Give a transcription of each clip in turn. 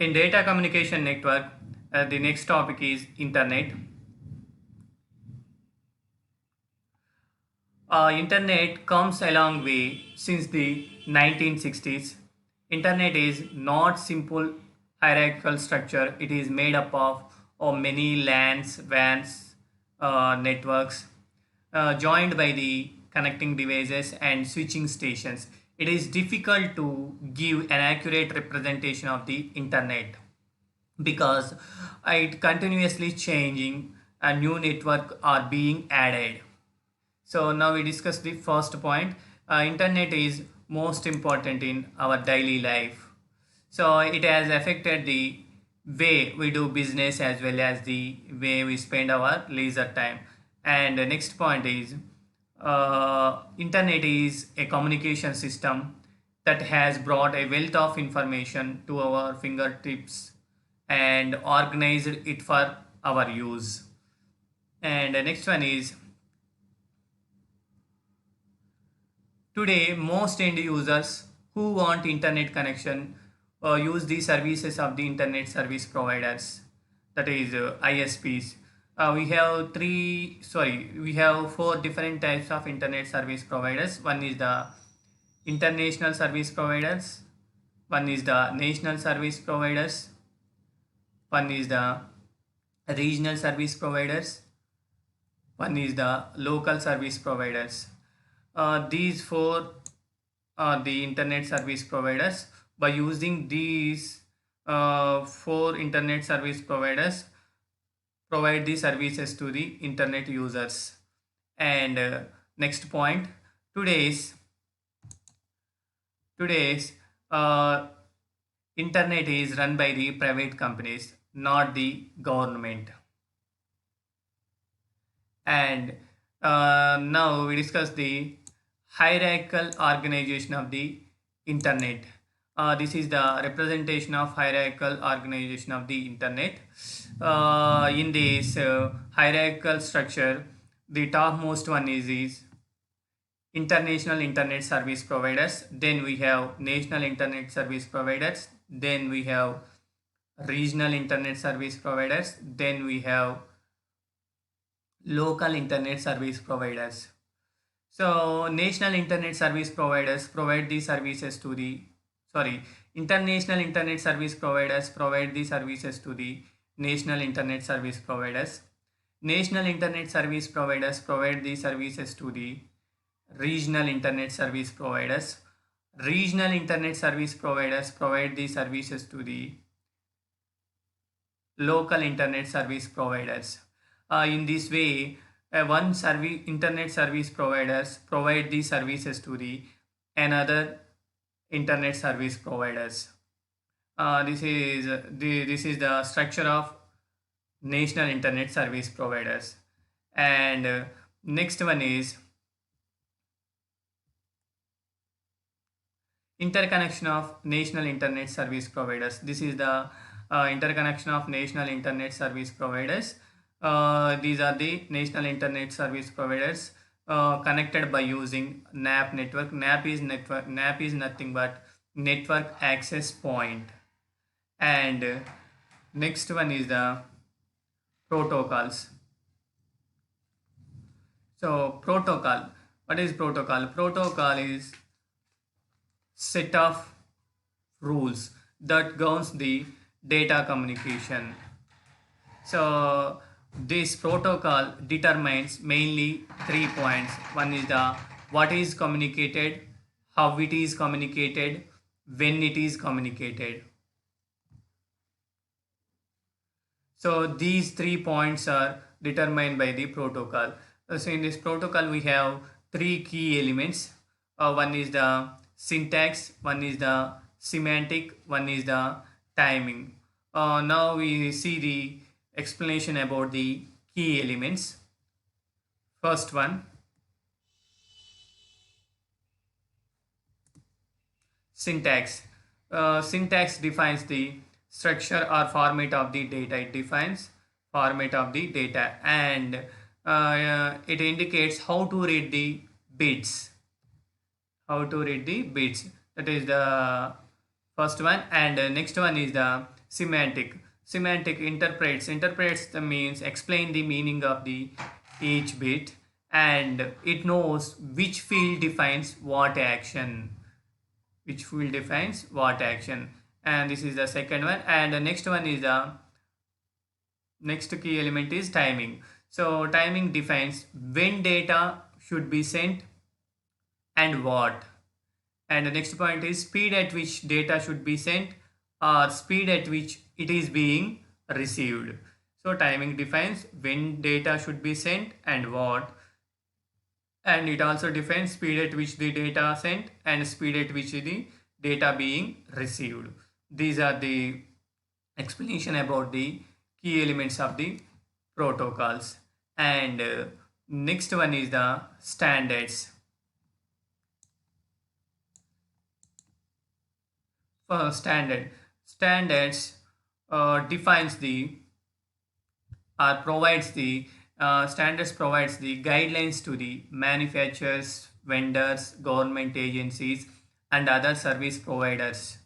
In data communication network, the next topic is internet. Internet comes a long way since the 1960s. Internet is not simple hierarchical structure. It is made up of many LANs, WANs, networks, joined by the connecting devices and switching stations. It is difficult to give an accurate representation of the internet because it continuously changing and new network are being added. So now we discuss the first point. Internet is most important in our daily life. So it has affected the way we do business as well as the way we spend our leisure time. And the next point is internet is a communication system that has brought a wealth of information to our fingertips and organized it for our use. And the next one is today, most end users who want internet connection use the services of the internet service providers, that is ISPs. We have four different types of internet service providers. One is the international service providers, one is the national service providers, one is the regional service providers, one is the local service providers. These four are the internet service providers. By using these four internet service providers, provide the services to the internet users. And next point, today's today's uh, internet is run by the private companies, not the government. And now we discuss the hierarchical organization of the internet. This is the representation of hierarchical organization of the internet. In this hierarchical structure, the topmost one is international internet service providers. Then we have national internet service providers. Then we have regional internet service providers. Then we have local internet service providers. So national internet service providers provide the services to the sorry international internet service providers provide the services to the national internet service providers. National internet service providers provide the services to the regional internet service providers. Regional internet service providers provide the services to the local internet service providers. In this way, one internet service providers provide the services to the another internet service providers. This is the structure of national internet service providers. And next one is interconnection of national internet service providers. This is the interconnection of national internet service providers. These are the national internet service providers connected by using NAP network. NAP is nothing but network access point. And next one is the protocols. So protocol. What is protocol? Protocol is set of rules that governs the data communication. So this protocol determines mainly 3 points. One is the what is communicated, how it is communicated, when it is communicated. So these 3 points are determined by the protocol. So in this protocol we have three key elements. One is the syntax, one is the semantic, one is the timing. Now we see the explanation about the key elements. First one, syntax. Syntax defines the structure or format of the data. It defines format of the data, and it indicates how to read the bits. How to read the bits. That is the first one. And next one is the Semantic interprets the means, explain the meaning of the each bit, and it knows which field defines what action. And this is the second one. And the next one is the next key element is timing. So timing defines when data should be sent and what. And the next point is speed at which data should be sent or speed at which it is being received. So timing defines when data should be sent and what, and it also defines speed at which the data sent and speed at which the data being received. These are the explanation about the key elements of the protocols. And next one is the standards. For standards defines the or provides the standards provides the guidelines to the manufacturers, vendors, government agencies, and other service providers.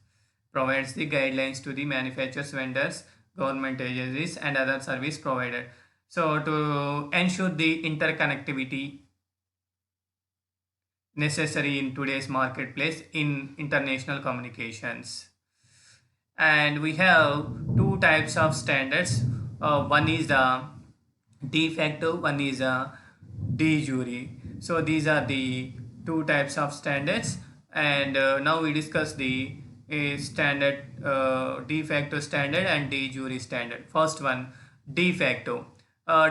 Provides the guidelines to the manufacturers, vendors, government agencies, and other service provider. So to ensure the interconnectivity necessary in today's marketplace in international communications. And we have two types of standards. One is the de facto, one is a de jure. So these are the two types of standards. And now we discuss the standard, de facto standard and de jure standard. First one, de facto.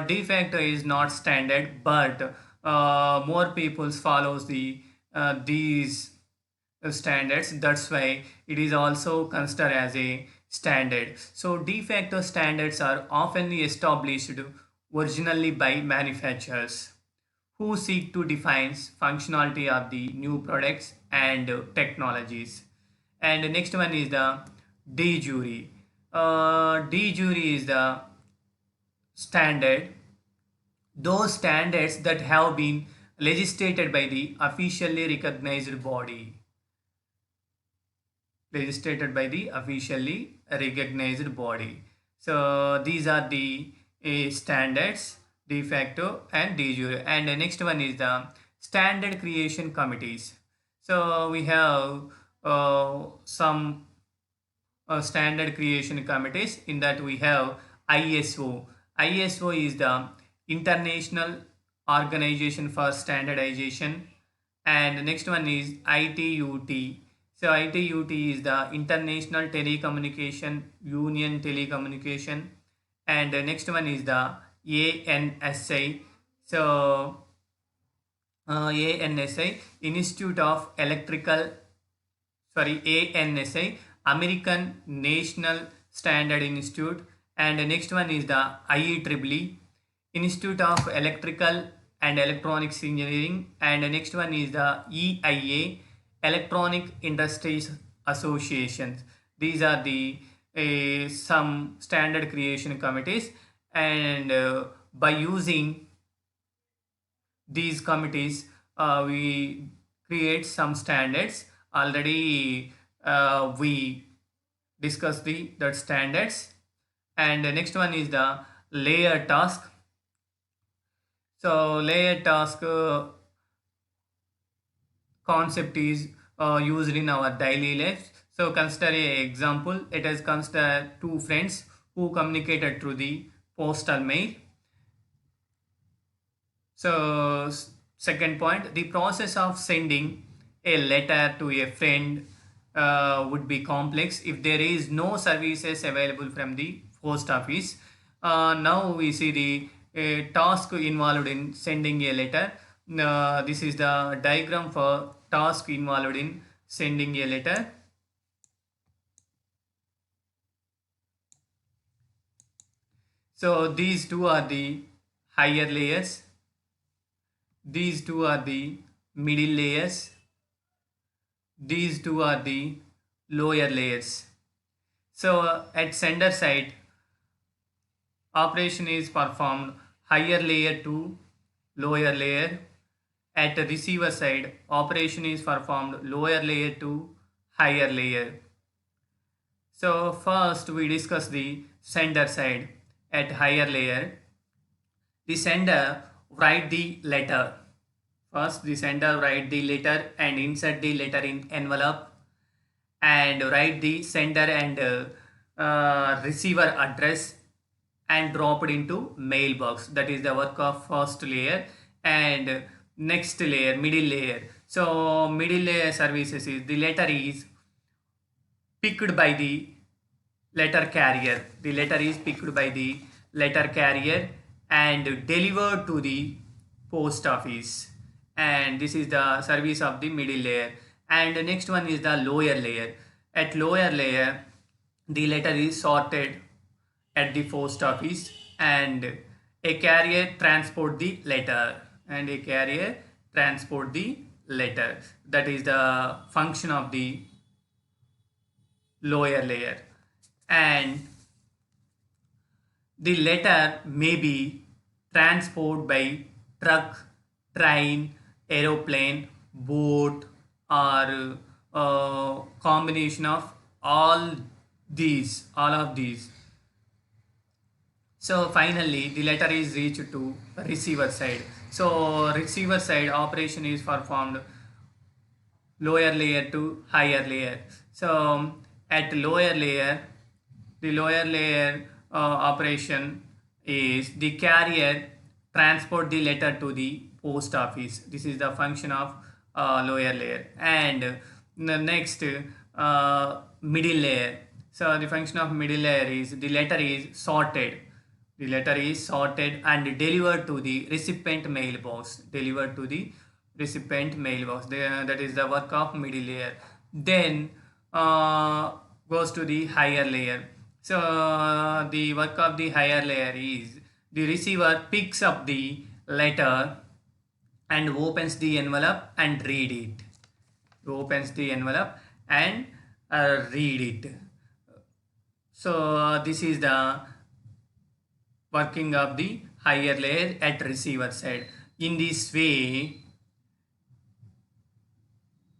De facto is not standard, but more people follows these standards. That's why it is also considered as a standard. So de facto standards are often established originally by manufacturers who seek to define functionality of the new products and technologies. And the next one is the de jure. De jure is the standard, those standards that have been legislated by the officially recognized body. So these are the standards, de facto and de jure. And the next one is the standard creation committees. So we have some standard creation committees. In that we have ISO. ISO is the International Organization for Standardization. And the next one is ITUT. So ITUT is the International Telecommunication Union Telecommunication. And the next one is the ANSI. So ANSI, Institute of Electrical, ANSI, American National Standard Institute. And the next one is the IEEE, Institute of Electrical and Electronics Engineering. And the next one is the EIA, Electronic Industries Associations. These are the some standard creation committees. And by using these committees, we create some standards. Already we discussed that standards. And the next one is the layer task. So layer task concept is used in our daily lives. So consider a example. It is consider two friends who communicated through the postal mail. So second point, the process of sending a letter to a friend would be complex if there is no services available from the post office. Now we see the task involved in sending a letter. This is the diagram for task involved in sending a letter. So these two are the higher layers. These two are the middle layers. These two are the lower layers. So at sender side, operation is performed higher layer to lower layer. At the receiver side, operation is performed lower layer to higher layer. So first we discuss the sender side. At higher layer, the sender write the letter. First, the sender write the letter and insert the letter in envelope and write the sender and receiver address and drop it into mailbox. That is the work of first layer. And next layer, middle layer. So middle layer services is the letter is picked by the letter carrier. The letter is picked by the letter carrier and delivered to the post office. And this is the service of the middle layer. And the next one is the lower layer. At lower layer, the letter is sorted at the post office and a carrier transport the letter and a carrier transport the letter. That is the function of the lower layer. And the letter may be transported by truck, train, aeroplane, boat, or combination of all of these. So finally, the letter is reached to receiver side. So receiver side operation is performed lower layer to higher layer. So at lower layer, the lower layer operation is the carrier transport the letter to the post office. This is the function of lower layer. And the next middle layer. So the function of middle layer is the letter is sorted. The letter is sorted and delivered to the recipient mailbox. Delivered to the recipient mailbox. That is the work of middle layer. Then goes to the higher layer. So the work of the higher layer is the receiver picks up the letter and opens the envelope and read it. Opens the envelope and read it. So this is the working of the higher layer at receiver side. In this way,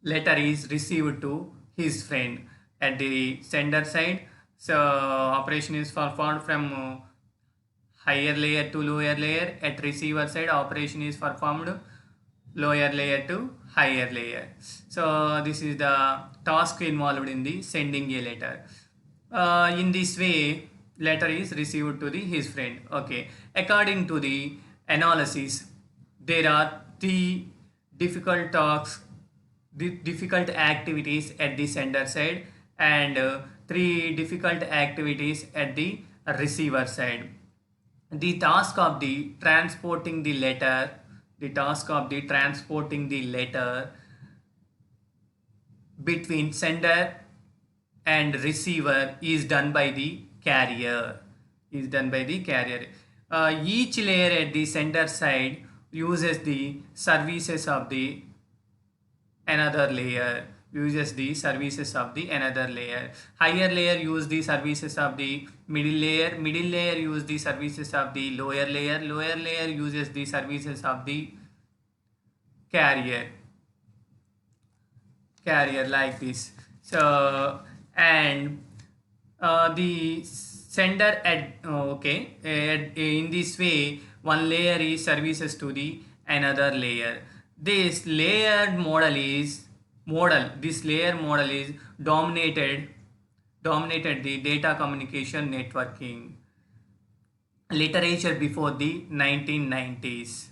letter is received to his friend at the sender side. So operation is performed from higher layer to lower layer. At receiver side, operation is performed lower layer to higher layer. So this is the task involved in the sending a letter. In this way, letter is received to his friend. Okay. According to the analysis, there are three difficult tasks, difficult activities at the sender side and three difficult activities at the receiver side. The task of the transporting the letter, between sender and receiver is done by the carrier. Each layer at the sender side uses the services of the another layer. Higher layer use the services of the middle layer use the services of the lower layer uses the services of the carrier like this. So and the sender in this way one layer is services to the another layer. This layered model is dominated the data communication networking literature before the 1990s.